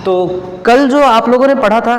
तो कल जो आप लोगों ने पढ़ा था,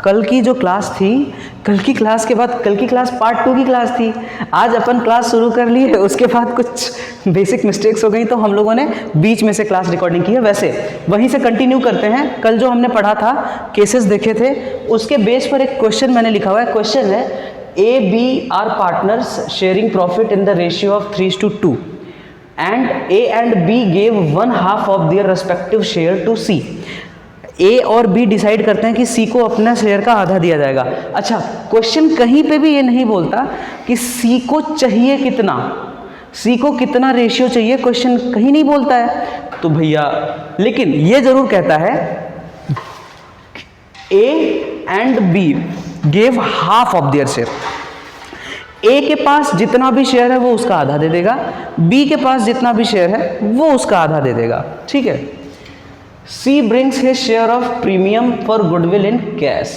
कल की जो क्लास थी, कल की क्लास के बाद कल की क्लास पार्ट 2 की क्लास थी। आज अपन क्लास शुरू कर ली है, उसके बाद कुछ बेसिक मिस्टेक्स हो गई तो हम लोगों ने बीच में से क्लास रिकॉर्डिंग की है। वैसे वहीं से कंटिन्यू करते हैं। कल जो हमने पढ़ा था, केसेस देखे थे, उसके बेस पर एक क्वेश्चन मैंने लिखा हुआ है। क्वेश्चन है A B are partners sharing profit in the ratio of 3:2 and A and B gave 1/2 of their respective share to C. A और बी डिसाइड करते हैं कि सी को अपना शेयर का आधा दिया जाएगा। अच्छा, क्वेश्चन कहीं पे भी ये नहीं बोलता कि सी को चाहिए कितना, सी को कितना रेशियो चाहिए, क्वेश्चन कहीं नहीं बोलता है। तो भैया, लेकिन ये जरूर कहता है A and B gave 1/2 of their share. A के पास जितना भी शेयर है वो उसका आधा दे देगा, बी के पास जितना भी शेयर है वो उसका आधा दे देगा। ठीक है। C brings his share of premium for goodwill in cash.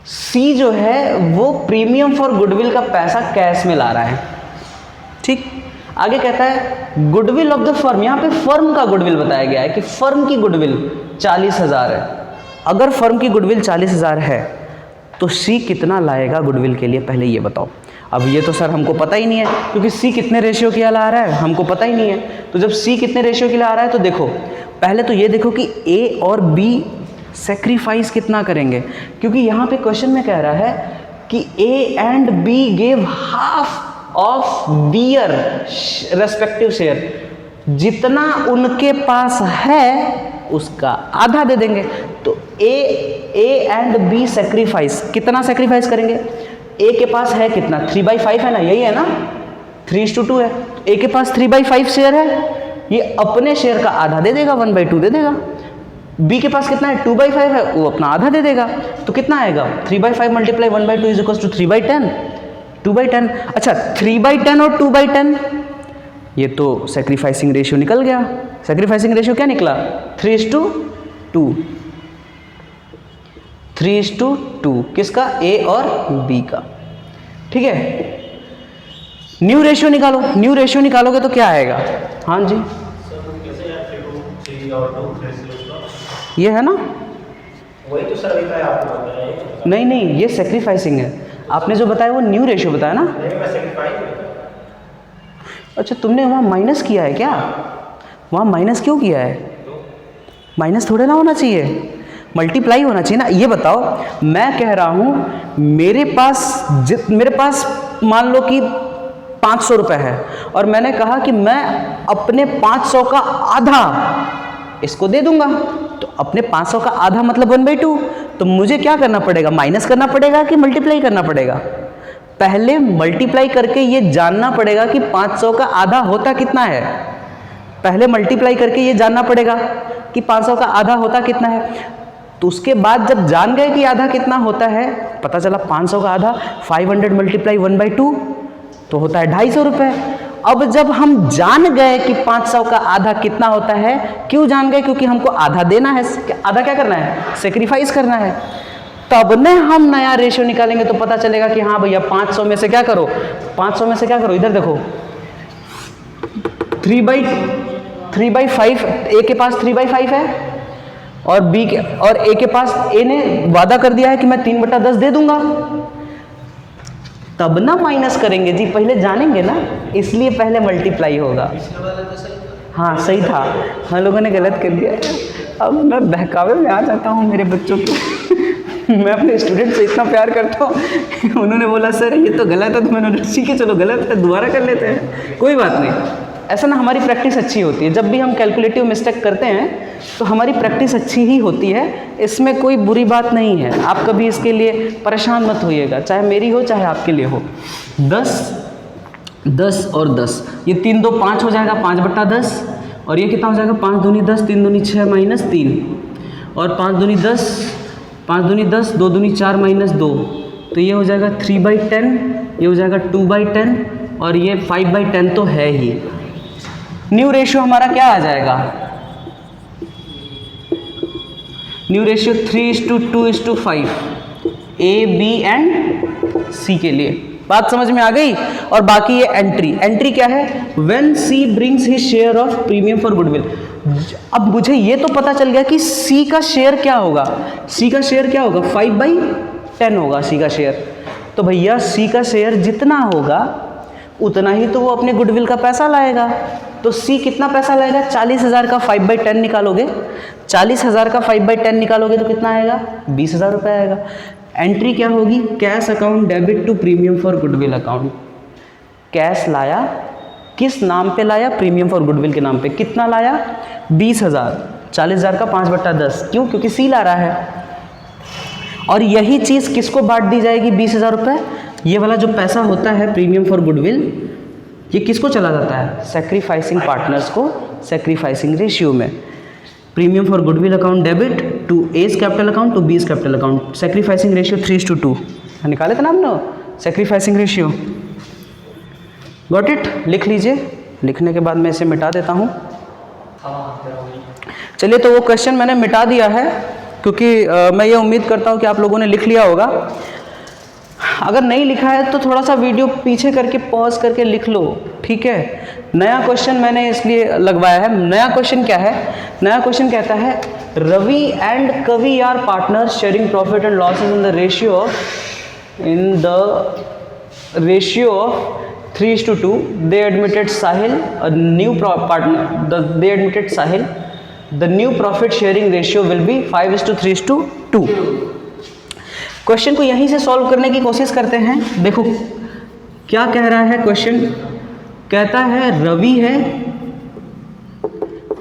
C जो है वो प्रीमियम फॉर गुडविल का पैसा कैश में ला रहा है। ठीक। आगे कहता है गुडविल ऑफ द फर्म, यहाँ पे फर्म का गुडविल बताया गया है कि फर्म की गुडविल 40,000 है। अगर फर्म की गुडविल 40,000 है तो सी कितना लाएगा गुडविल के लिए, पहले ये बताओ। अब ये तो सर हमको पता ही नहीं है, क्योंकि सी कितने रेशियो के ला रहा है हमको पता ही नहीं है। तो जब सी कितने रेशियो के लिए आ रहा है तो देखो, पहले तो ये देखो कि ए और बी सेक्रीफाइस कितना करेंगे, क्योंकि यहाँ पे क्वेश्चन में कह रहा है कि A and B gave 1/2 of their respective share. जितना उनके पास है उसका आधा दे देंगे। तो ए एंड बी सेक्रीफाइस, कितना सेक्रीफाइस करेंगे? ए के पास है कितना, 3/5 है ना, यही है ना, 3:2 है। ए के पास 3/5 शेयर है, ये अपने शेयर का आधा दे देगा, 1/2 दे देगा। बी के पास कितना है, 2/5 है, वो अपना आधा दे देगा। तो कितना आएगा, 3/5 मल्टीप्लाई 1/2 इज इक्वल टू 3/10, 2/10। अच्छा, 3/10 और 2/10, ये तो सेक्रीफाइसिंग रेशियो निकल गया। सेक्रीफाइसिंग रेशियो क्या निकला, 3:2, 3:2 किसका, ए और बी का। ठीक है। न्यू रेशियो निकालो, न्यू रेशियो निकालोगे तो क्या आएगा? हाँ जी, ये है ना, वही तो सर अभी आपको बताया। नहीं नहीं, ये सेक्रीफाइसिंग है। आपने जो बताया वो न्यू रेशियो बताया ना। नहीं, मैं सेक्रीफाइस। अच्छा, तुमने वहाँ माइनस किया है क्या? वहाँ माइनस क्यों किया है? माइनस थोड़े ना होना चाहिए, मल्टीप्लाई होना चाहिए ना। ये बताओ, मैं कह रहा हूँ मेरे पास मान लो कि 500 रुपये है और मैंने कहा कि मैं अपने 500 का आधा इसको दे दूंगा। तो अपने 500 का आधा मतलब 1/2। तो मुझे क्या करना पड़ेगा, माइनस करना पड़ेगा कि मल्टीप्लाई करना पड़ेगा? पहले मल्टीप्लाई करके ये जानना पड़ेगा कि 500 का आधा होता कितना है। पहले मल्टीप्लाई करके ये जानना पड़ेगा कि 500 का आधा होता कितना है। तो उसके बाद जब जान गए कि आधा कितना होता है, पता चला 500 का आधा 500 मल्टीप्लाई 1/2 तो होता है 250 रुपये। अब जब हम जान गए कि 500 का आधा कितना होता है, क्यों जान गए? क्योंकि हमको आधा देना है। आधा क्या करना है, सेक्रीफाइस करना है। तब न हम नया रेशियो निकालेंगे तो पता चलेगा कि हाँ भैया 500 में से क्या करो, 500 में से क्या करो, इधर देखो 3/5, ए के पास 3/5 है और बी के और ए के पास, ए ने वादा कर दिया है कि मैं 3/10 दे दूंगा। तब ना माइनस करेंगे जी, पहले जानेंगे ना, इसलिए पहले मल्टीप्लाई होगा। हाँ सही था, हम लोगों ने गलत कर दिया। अब मैं बहकावे में आ जाता हूँ मेरे बच्चों को। मैं अपने स्टूडेंट से इतना प्यार करता हूँ, उन्होंने बोला सर ये तो गलत है, तो मैंने ठीक है चलो गलत है, दोबारा कर लेते हैं, कोई बात नहीं। ऐसा ना, हमारी प्रैक्टिस अच्छी होती है। जब भी हम कैलकुलेटिव मिस्टेक करते हैं तो हमारी प्रैक्टिस अच्छी ही होती है, इसमें कोई बुरी बात नहीं है। आप कभी इसके लिए परेशान मत होइएगा, चाहे मेरी हो चाहे आपके लिए हो। 10 और 10, ये 3 2 5 हो जाएगा, 5/10। और ये कितना हो जाएगा, 5 दूनी 10, 3 दूनी 6 माइनस 3, और 5 दूनी 10, 5 दूनी 10, 2 दूनी 4 माइनस 2, तो ये हो जाएगा 3/10, ये हो जाएगा 2/10, और ये 5/10 तो है ही। न्यू रेशियो हमारा क्या आ जाएगा, new ratio 3:2:5, A B and C के लिए। बात समझ में आ गई। और बाकी ये एंट्री क्या है, when C brings his share of premium for goodwill. अब मुझे ये तो पता चल गया कि सी का शेयर क्या होगा, सी का शेयर क्या होगा, 5/10 होगा सी का शेयर। तो भैया सी का शेयर जितना होगा उतना ही तो वो अपने गुडविल का पैसा लाएगा। तो सी कितना पैसा लाएगा, 40,000 का 5/10 निकालोगे, 40,000 का 5/10 निकालोगे तो कितना आएगा, 20,000 रुपये आएगा। एंट्री क्या होगी, cash account debit to premium for goodwill account. Cash लाया, किस नाम पे लाया, प्रीमियम फॉर गुडविल के नाम पे। कितना लाया, 20,000, 40,000 का 5/10। क्यों, क्योंकि सी ला रहा है। और यही चीज़ किसको बांट दी जाएगी, 20,000 रुपये। ये वाला जो पैसा होता है प्रीमियम फॉर गुडविल, ये किसको चला जाता है, सेक्रीफाइसिंग पार्टनर्स को, सेक्रीफाइसिंग रेशियो में। Premium for goodwill account debit to A's capital account to B's capital account, sacrificing ratio 3:2। निकाले थे ना हमने सेक्रीफाइसिंग रेशियो, गॉट इट। लिख लीजिए, लिखने के बाद मैं इसे मिटा देता हूँ। चलिए, तो वो क्वेश्चन मैंने मिटा दिया है, क्योंकि मैं ये उम्मीद करता हूँ कि आप लोगों ने लिख लिया होगा। अगर नहीं लिखा है तो थोड़ा सा वीडियो पीछे करके पॉज करके लिख लो, ठीक है। नया क्वेश्चन मैंने इसलिए लगवाया है। नया क्वेश्चन क्या है, नया क्वेश्चन कहता है Ravi and Kavi are partners sharing profit and losses in the ratio of 3:2. They admitted Sahil, a new partner. They admitted Sahil. The new profit sharing ratio will be 5:3:2. Question को यहीं से सॉल्व करने की कोशिश करते हैं। देखो क्या कह रहा है क्वेश्चन, कहता है रवि है,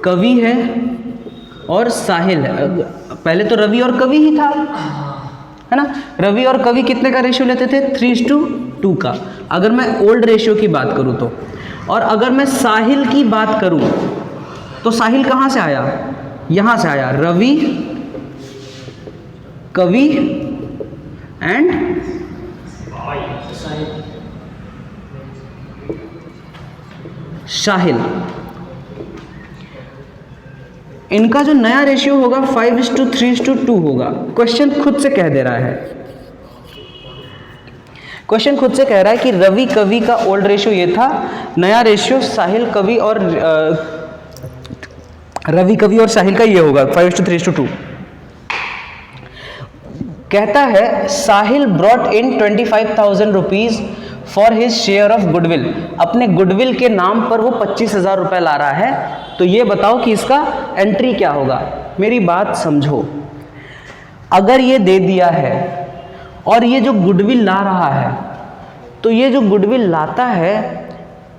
कवि है और साहिल है। पहले तो रवि और कवि ही था, है ना। रवि और कवि कितने का रेशियो लेते थे, 3:2 का। अगर मैं ओल्ड रेशियो की बात करूं तो, और अगर मैं साहिल की बात करूं तो साहिल कहां से आया, यहां से आया, रवि, कवि एंड साहिल। इनका जो नया रेशियो होगा 5:3:2 होगा। क्वेश्चन खुद से कह दे रहा है, क्वेश्चन खुद से कह रहा है कि रवि कवि का ओल्ड रेशियो ये था, नया रेशियो साहिल कवि और रवि कवि और साहिल का ये होगा 5:3:2। कहता है Sahil brought in 25,000 rupees for his share of goodwill. अपने गुडविल के नाम पर वो 25,000 रुपये ला रहा है। तो ये बताओ कि इसका एंट्री क्या होगा। मेरी बात समझो, अगर ये दे दिया है और ये जो गुडविल ला रहा है, तो ये जो गुडविल लाता है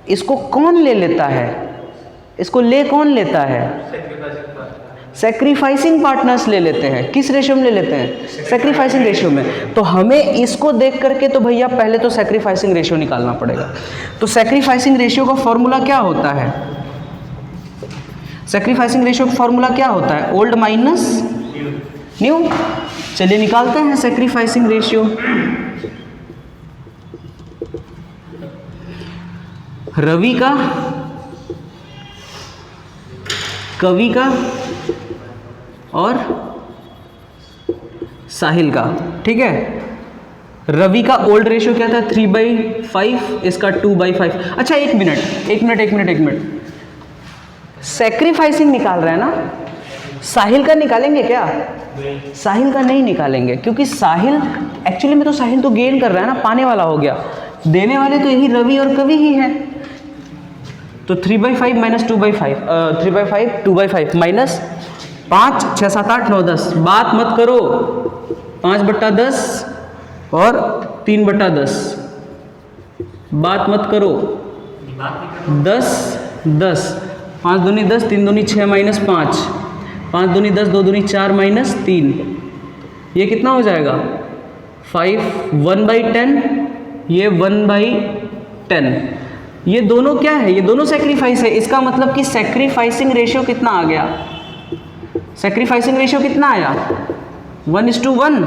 इसको कौन ले लेता है, इसको ले कौन लेता है, सेक्रीफाइसिंग पार्टनर्स ले लेते हैं। किस रेशियो में ले लेते हैं, सेक्रीफाइसिंग रेशियो में। तो हमें इसको देख करके तो भैया पहले तो सेक्रीफाइसिंग रेशियो निकालना पड़ेगा। तो सेक्रीफाइसिंग रेशियो का फॉर्मूला क्या होता है, सेक्रीफाइसिंग रेशियो का फॉर्मूला क्या होता है, ओल्ड माइनस न्यू। चलिए निकालते हैं सेक्रीफाइसिंग रेशियो। रवि का, कवि का और साहिल का, ठीक है। रवि का ओल्ड रेशियो क्या था, 3/5, इसका 2/5। अच्छा एक मिनट, सेक्रीफाइसिंग निकाल रहे हैं ना, साहिल का निकालेंगे क्या, साहिल का नहीं निकालेंगे, क्योंकि साहिल एक्चुअली में तो साहिल तो गेन कर रहा है ना, पाने वाला हो गया, देने वाले तो यही रवि और कवि ही हैं। तो 3/5 माइनस 2/5, 3/5 2/5 माइनस 5, 6, 7, 8, 9, 10। बात मत करो, 5/10 और 3/10, बात मत करो। 10, 10, 5 दूनी 10, 3 दूनी 6 माइनस 5, 5 दूनी 10, 2 दूनी 4 माइनस 3, ये कितना हो जाएगा 5, 1/10, ये 1/10। ये दोनों क्या है, ये दोनों सेक्रीफाइस है। इसका मतलब कि सेक्रीफाइसिंग रेशियो कितना आ गया, सेक्रीफाइसिंग रेशियो कितना आया, 1:1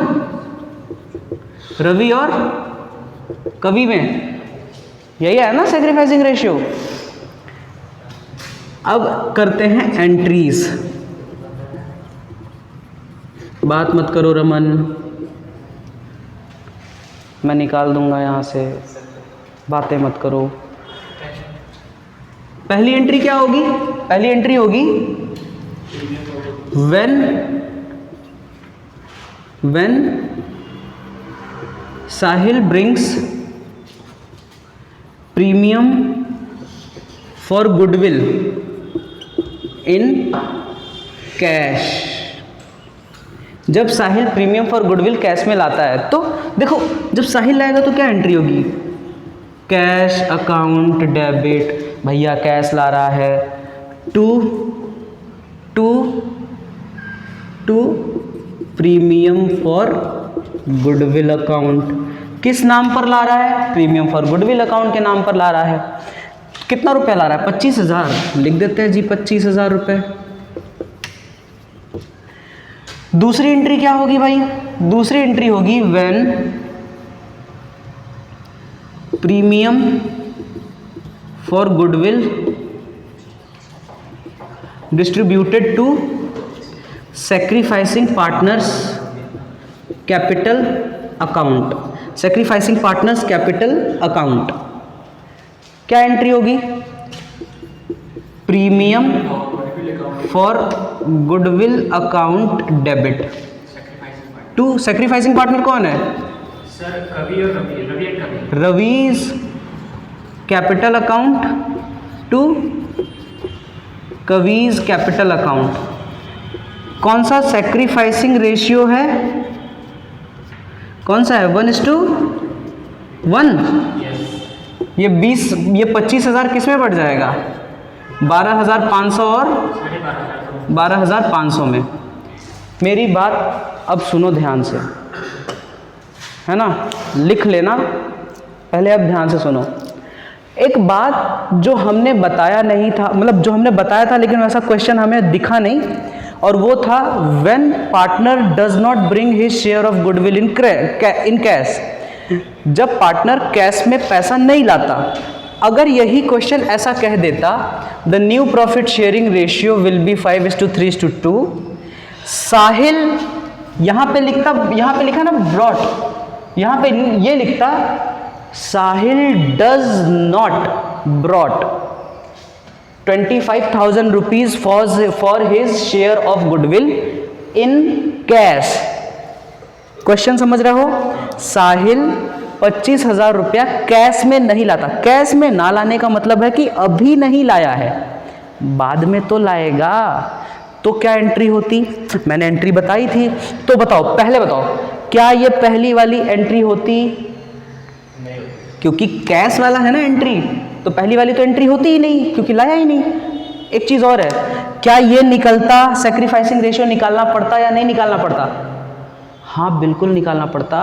रवि और कवि में, यही है ना सेक्रीफाइसिंग रेशियो। अब करते हैं एंट्रीज। बात मत करो रमन, मैं निकाल दूंगा यहां से, बातें मत करो। पहली एंट्री क्या होगी, पहली एंट्री होगी when Sahil brings premium for goodwill in cash, जब साहिल प्रीमियम फॉर गुडविल कैश में लाता है, तो देखो जब साहिल लाएगा तो क्या एंट्री होगी, कैश अकाउंट डेबिट, भैया कैश ला रहा है to premium for goodwill account. किस नाम पर ला रहा है, प्रीमियम फॉर गुडविल अकाउंट के नाम पर ला रहा है। कितना रुपया ला रहा है, 25,000, लिख देते हैं जी 25,000 रुपये। दूसरी एंट्री क्या होगी भाई, दूसरी एंट्री होगी when premium for goodwill distributed to sacrificing partners capital account, sacrificing partners capital account. क्या एंट्री होगी, premium for goodwill account debit to sacrificing partner कौन है सर, कवि और Ravi, Ravi's capital account to Kavi's capital account. कौन सा सैक्रिफाइसिंग रेशियो है, कौन सा है, 1:1। ये 25,000 किस में बढ़ जाएगा, 12,500 और 12,500 में। मेरी बात अब सुनो ध्यान से, है ना, लिख लेना पहले, अब ध्यान से सुनो। एक बात जो हमने बताया नहीं था, मतलब जो हमने बताया था लेकिन वैसा क्वेश्चन हमें दिखा नहीं, और वो था when partner does not bring his share of goodwill in cash. जब पार्टनर कैश में पैसा नहीं लाता, अगर यही क्वेश्चन ऐसा कह देता the new profit sharing ratio will be 5:3:2, Sahil यहाँ पे लिखा ना ब्रॉट, यहाँ पे ये लिखता Sahil does not brought 25,000 rupees for his share of goodwill in cash. Question समझ रहे हो, साहिल 25,000 रुपया कैश में नहीं लाता। कैश में ना लाने का मतलब है कि अभी नहीं लाया है, बाद में तो लाएगा। तो क्या एंट्री होती, मैंने एंट्री बताई थी, तो बताओ, पहले बताओ क्या ये पहली वाली एंट्री होती, नहीं, क्योंकि कैश वाला है ना एंट्री, तो पहली वाली तो एंट्री होती ही नहीं क्योंकि लाया ही नहीं। एक चीज और है, क्या ये निकलता, सैक्रिफाइसिंग रेशियो निकालना पड़ता या नहीं निकालना पड़ता, हाँ बिल्कुल निकालना पड़ता,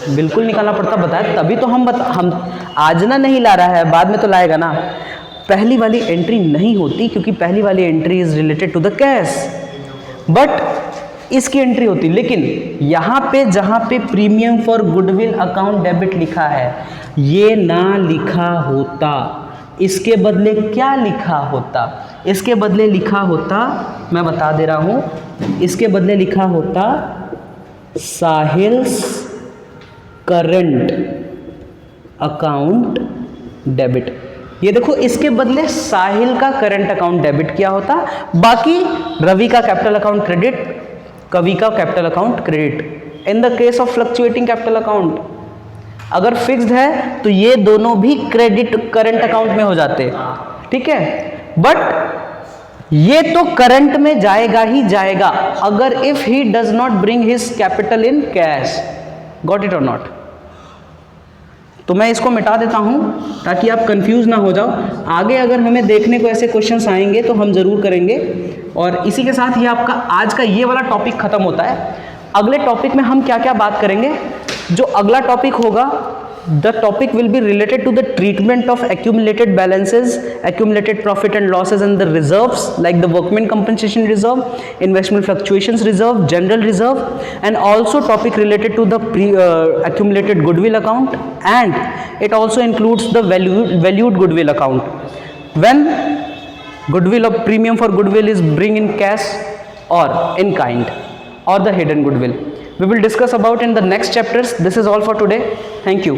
बिल्कुल निकालना पड़ता। बताया तभी तो हम आज ना नहीं ला रहा है, बाद में तो लाएगा ना। पहली वाली एंट्री नहीं होती क्योंकि पहली वाली entry is related to the cash, but इसकी एंट्री होती। लेकिन यहाँ पे जहाँ पे premium for goodwill account debit लिखा है, ये ना लिखा होता, इसके बदले क्या लिखा होता, इसके बदले लिखा होता, मैं बता दे रहा हूँ, इसके बदले लिखा होता साहिल्स करंट अकाउंट डेबिट। ये देखो, इसके बदले साहिल का करंट अकाउंट डेबिट किया होता, बाकी रवि का कैपिटल अकाउंट क्रेडिट, कवि का capital account credit. In the case of fluctuating capital account, अगर फिक्स्ड है तो ये दोनों भी क्रेडिट करंट अकाउंट में हो जाते, ठीक है। बट ये तो करंट में जाएगा ही जाएगा अगर if he does not bring his capital in cash. Got it और नॉट। तो मैं इसको मिटा देता हूं ताकि आप कंफ्यूज ना हो जाओ। आगे अगर हमें देखने को ऐसे क्वेश्चंस आएंगे तो हम जरूर करेंगे। और इसी के साथ ये आपका आज का ये वाला टॉपिक खत्म होता है। अगले टॉपिक में हम क्या क्या बात करेंगे, जो अगला टॉपिक होगा, the topic will be related to the treatment of accumulated balances, accumulated profit and losses and the reserves like the workman compensation reserve, investment fluctuations reserve, general reserve, and also topic related to the accumulated goodwill account, and it also includes the valued goodwill account when goodwill of premium for goodwill is bring in cash or in kind or the hidden goodwill. We will discuss about in the next chapters. This is all for today. Thank you.